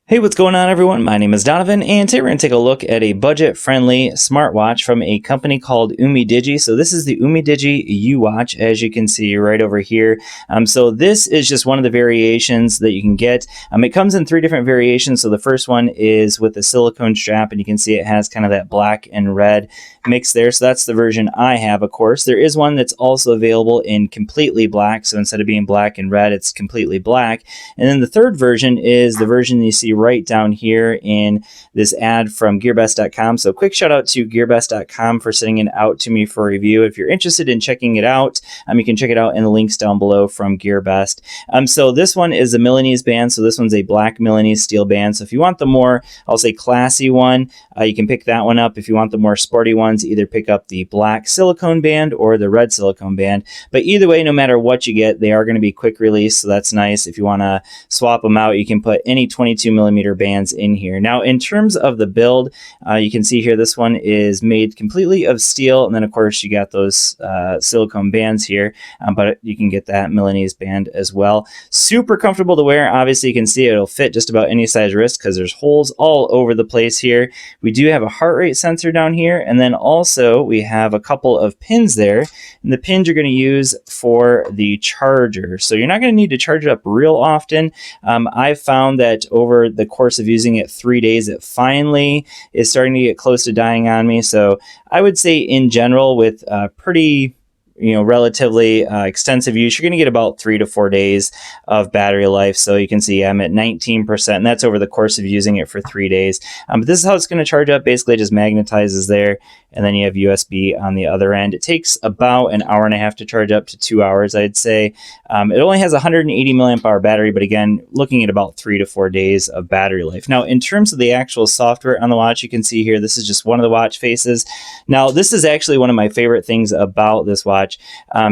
Hey, what's going on, everyone? My name is Donovan, and today we're going to take a look at a budget-friendly smartwatch from a company called Umidigi. So this is the Umidigi UWatch, as you can see right over here. So this is just one of the variations that you can get. It comes in 3 different variations. So the first one is with a silicone strap, and you can see it has kind of that black and red mix there. So that's the version I have, of course. There is one that's also available in completely black. So instead of being black and red, it's completely black. And then the third version is the version you see right down here in this ad from gearbest.com. So quick shout out to gearbest.com for sending it out to me for review. If you're interested in checking it out, you can check it out in the links down below from GearBest. So this one is a Milanese band. So this one's a black Milanese steel band. So if you want the more, I'll say classy one, you can pick that one up. If you want the more sporty ones, either pick up the black silicone band or the red silicone band. But either way, no matter what you get, they are going to be quick release. So that's nice. If you want to swap them out, you can put any 22mm bands in here. Now, in terms of the build, you can see here, this one is made completely of steel. And then, of course, you got those silicone bands here, but you can get that Milanese band as well. Super comfortable to wear. Obviously, you can see it'll fit just about any size wrist because there's holes all over the place here. We do have a heart rate sensor down here. And then also we have a couple of pins there. And the pins you're going to use for the charger. So you're not going to need to charge it up real often. I've found that over the course of using it 3 days, it finally is starting to get close to dying on me. So I would say in general, with pretty relatively extensive use, you're going to get about 3 to 4 days of battery life. So you can see I'm at 19%, and that's over the course of using it for 3 days. But this is how it's going to charge up. Basically, it just magnetizes there, and then you have USB on the other end. It takes about an hour and a half to charge up to 2 hours, I'd say. It only has a 180 milliamp hour battery, but again, looking at about 3 to 4 days of battery life. Now, in terms of the actual software on the watch, you can see here, this is just one of the watch faces. Now, this is actually one of my favorite things about this watch,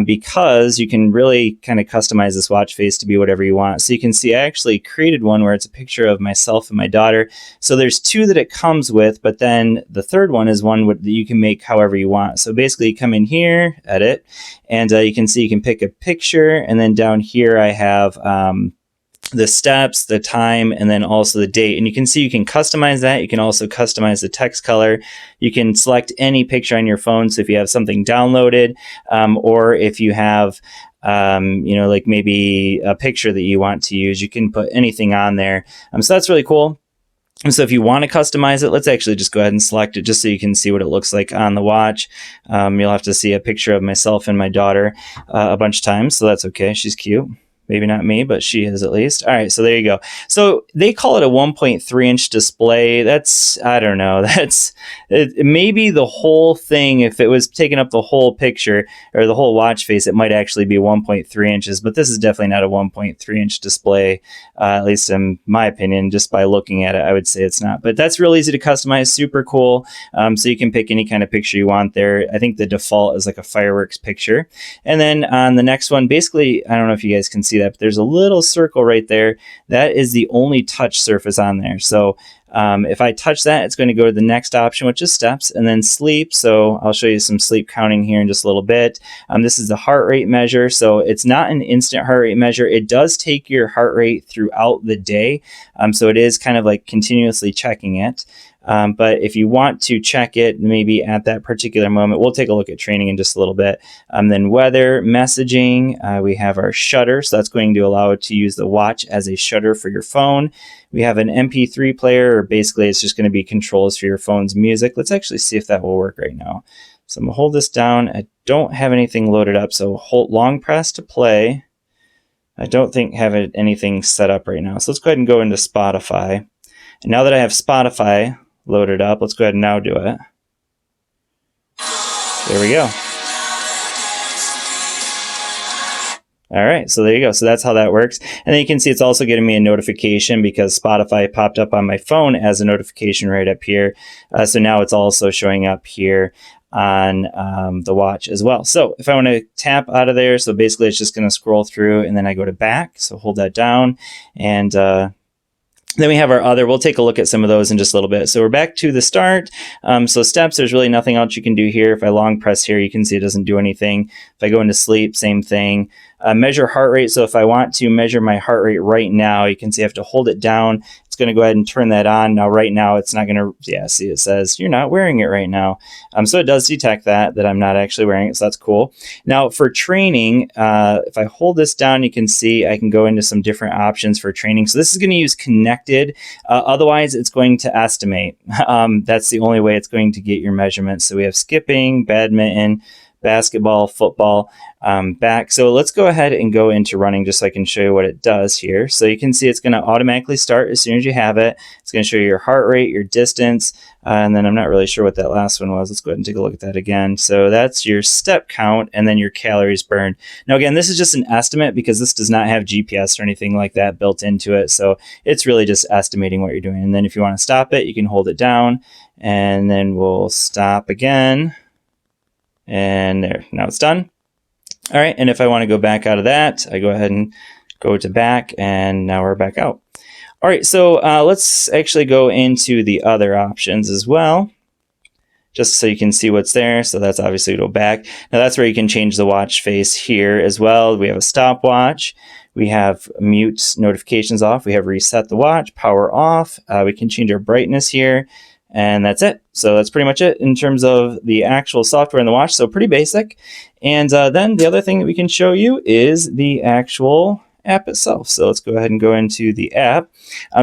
because you can really kind of customize this watch face to be whatever you want. So you can see I actually created one where it's a picture of myself and my daughter. So there's 2 that it comes with, but then the third one is one that you can make however you want. So basically you come in here, edit, and you can see you can pick a picture, and then down here I have the steps, the time, and then also the date. And you can see you can customize that. You can also customize the text color. You can select any picture on your phone. So if you have something downloaded, or if you have like maybe a picture that you want to use, you can put anything on there. So that's really cool. And so if you want to customize it, let's actually just go ahead and select it just so you can see what it looks like on the watch. You'll have to see a picture of myself and my daughter a bunch of times, so that's okay. She's cute. Maybe not me, but she is at least. All right, so there you go. So they call it a 1.3 inch display. That's, I don't know, that's maybe the whole thing. If it was taking up the whole picture or the whole watch face, it might actually be 1.3 inches, but this is definitely not a 1.3 inch display, at least in my opinion. Just by looking at it, I would say it's not, but that's real easy to customize, super cool. So you can pick any kind of picture you want there. I think the default is like a fireworks picture. And then on the next one, basically, I don't know if you guys can see that, but there's a little circle right there. That is the only touch surface on there. So if I touch that, it's going to go to the next option, which is steps, and then sleep. So I'll show you some sleep counting here in just a little bit. This is the heart rate measure. So it's not an instant heart rate measure. It does take your heart rate throughout the day. So it is kind of like continuously checking it. But if you want to check it maybe at that particular moment, we'll take a look at training in just a little bit. Then weather, messaging, we have our shutter. So that's going to allow it to use the watch as a shutter for your phone. We have an MP3 player, or basically it's just going to be controls for your phone's music. Let's actually see if that will work right now. So I'm going to hold this down. I don't have anything loaded up, so hold long press to play. I don't think have anything set up right now. So let's go ahead and go into Spotify. And now that I have Spotify loaded up, let's go ahead and now do it. There we go. All right, so there you go. So that's how that works. And then you can see it's also getting me a notification because Spotify popped up on my phone as a notification right up here. So now it's also showing up here on the watch as well. So if I want to tap out of there, so basically it's just going to scroll through, and then I go to back. So hold that down, and then we have our other. We'll take a look at some of those in just a little bit. So we're back to the start. So steps, there's really nothing else you can do here. If I long press here, you can see it doesn't do anything. If I go into sleep, same thing. Measure heart rate. So if I want to measure my heart rate right now, you can see I have to hold it down. It's going to go ahead and turn that on. Now, right now, it's not going to, yeah, see, it says you're not wearing it right now. So it does detect that I'm not actually wearing it. So that's cool. Now for training, if I hold this down, you can see I can go into some different options for training. So this is going to use connected. Otherwise, it's going to estimate. That's the only way it's going to get your measurements. So we have skipping, badminton, basketball, football, back. So let's go ahead and go into running just so I can show you what it does here. So you can see it's going to automatically start as soon as you have it. It's going to show you your heart rate, your distance, and then I'm not really sure what that last one was. Let's go ahead and take a look at that again. So that's your step count and then your calories burned. Now again, this is just an estimate because this does not have GPS or anything like that built into it. So it's really just estimating what you're doing. And then if you want to stop it, you can hold it down and then we'll stop again. And there, now it's done. All right, and if I want to go back out of that, I go ahead and go to back, and now we're back out. All right, so let's actually go into the other options as well, just so you can see what's there. So that's obviously go back. Now that's where you can change the watch face here as well. We have a stopwatch. We have mute notifications off. We have reset the watch, power off. We can change our brightness here. And that's it. So that's pretty much it in terms of the actual software in the watch. So pretty basic. And then the other thing that we can show you is the actual app itself. So let's go ahead and go into the app.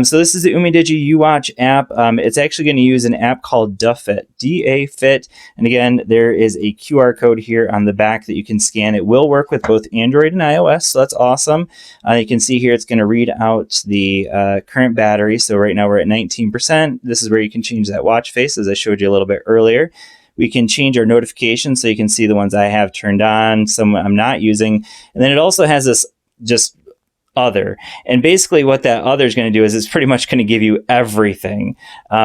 So this is the Umidigi UWatch app. It's actually going to use an app called DaFit, D-A-Fit. And again, there is a QR code here on the back that you can scan. It will work with both Android and iOS, so that's awesome. You can see here it's going to read out the current battery. So right now we're at 19%. This is where you can change that watch face, as I showed you a little bit earlier. We can change our notifications so you can see the ones I have turned on, some I'm not using. And then it also has this just other, and basically what that other is going to do is it's pretty much going to give you everything.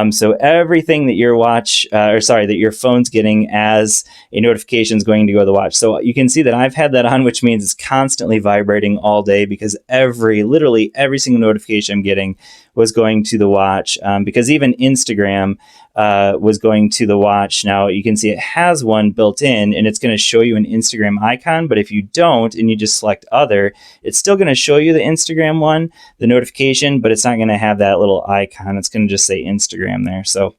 So everything that your watch that your phone's getting as a notification is going to go to the watch. So you can see that I've had that on, which means it's constantly vibrating all day because literally every single notification I'm getting was going to the watch, because even Instagram was going to the watch. Now you can see it has one built in and it's going to show you an Instagram icon, but if you don't and you just select other, it's still going to show you the Instagram one, the notification, but it's not going to have that little icon. It's going to just say Instagram there. So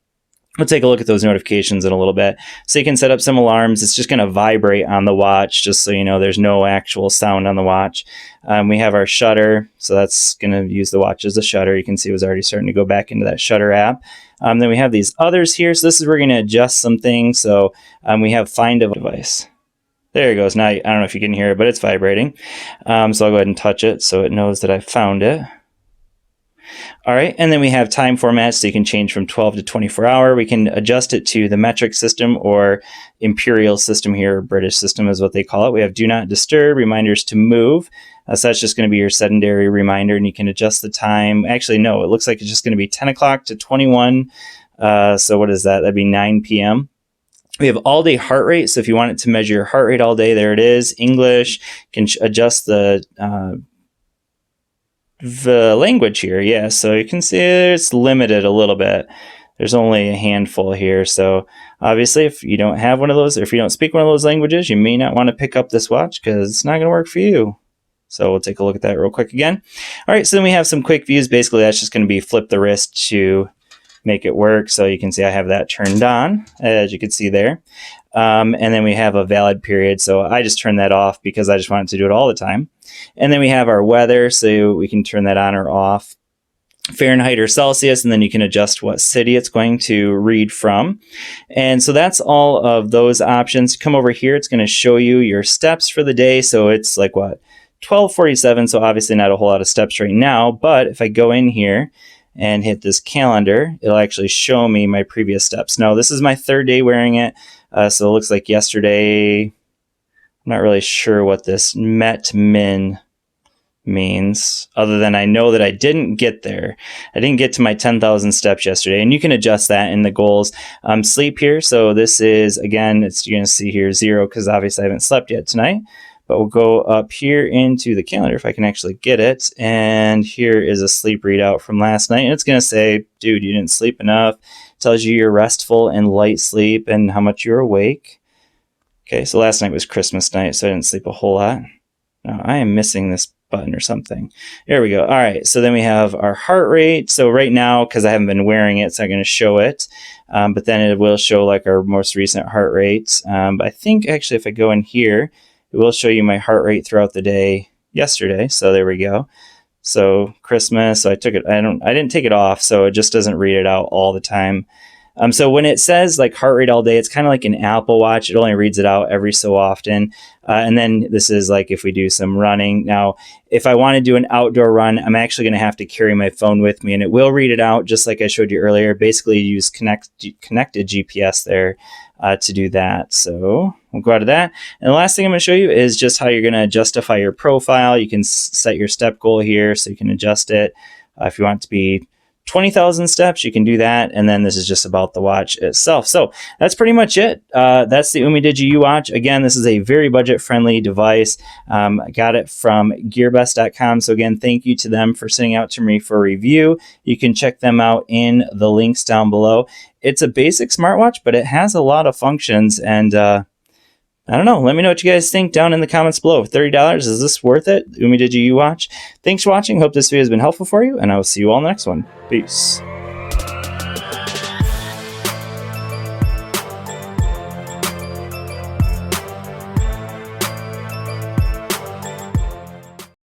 we'll take a look at those notifications in a little bit. So you can set up some alarms. It's just going to vibrate on the watch, just so you know there's no actual sound on the watch. We have our shutter, so that's going to use the watch as a shutter. You can see it was already starting to go back into that shutter app. Then we have these others here. So this is where we're going to adjust some things. So we have find a device. There it goes. Now, I don't know if you can hear it, but it's vibrating. So I'll go ahead and touch it so it knows that I found it. All right, and then we have time formats, so you can change from 12 to 24 hour. We can adjust it to the metric system or imperial system here, or British system is what they call it. We have do not disturb, reminders to move. So that's just going to be your sedentary reminder, and you can adjust the time. Actually, no, it looks like it's just going to be 10 o'clock to 21. So what is that? That'd be 9 p.m. We have all day heart rate. So if you want it to measure your heart rate all day, there it is. English, you can adjust the language here. Yeah, so you can see it's limited a little bit. There's only a handful here. So obviously if you don't have one of those, or if you don't speak one of those languages, you may not want to pick up this watch because it's not going to work for you. So we'll take a look at that real quick again. All right, so then we have some quick views. Basically that's just going to be flip the wrist to make it work. So you can see I have that turned on, as you can see there. And then we have a valid period. So I just turn that off because I just want it to do it all the time. And then we have our weather, so we can turn that on or off. Fahrenheit or Celsius, and then you can adjust what city it's going to read from. And so that's all of those options. Come over here, it's going to show you your steps for the day. So it's like what, 12:47. So obviously not a whole lot of steps right now, but if I go in here and hit this calendar, it'll actually show me my previous steps. Now this is my third day wearing it. So it looks like yesterday, I'm not really sure what this min means, other than I know that I didn't get there. I didn't get to my 10,000 steps yesterday, and you can adjust that in the goals. Sleep here, so this is, again, you're going to see here 0 because obviously I haven't slept yet tonight. But we'll go up here into the calendar if I can actually get it, and here is a sleep readout from last night, and it's going to say, dude, you didn't sleep enough. It tells you you're restful and light sleep and how much you're awake. Okay, so last night was Christmas night, so I didn't sleep a whole lot. Now, I am missing this button or something. There we go. All right, so then we have our heart rate. So right now, because I haven't been wearing it, it's not going to show it, but then it will show like our most recent heart rate. But I think actually if I go in here, it will show you my heart rate throughout the day yesterday. So there we go. So Christmas, so I didn't take it off, so it just doesn't read it out all the time. So when it says like heart rate all day, it's kind of like an Apple Watch. It only reads it out every so often. And then this is like if we do some running. Now, if I want to do an outdoor run, I'm actually going to have to carry my phone with me, and it will read it out just like I showed you earlier. Basically, you use connected GPS there to do that. So we'll go out of that. And the last thing I'm going to show you is just how you're going to justify your profile. You can set your step goal here, so you can adjust it. If you want it to be 20,000 steps, you can do that. And then this is just about the watch itself. So that's pretty much it. That's the Umidigi UWatch. Again, this is a very budget-friendly device. I got it from gearbest.com. So again, thank you to them for sending out to me for review. You can check them out in the links down below. It's a basic smartwatch, but it has a lot of functions, and I don't know. Let me know what you guys think down in the comments below. $30, is this worth it? Umidigi UWatch. Thanks for watching. Hope this video has been helpful for you, and I will see you all in the next one. Peace.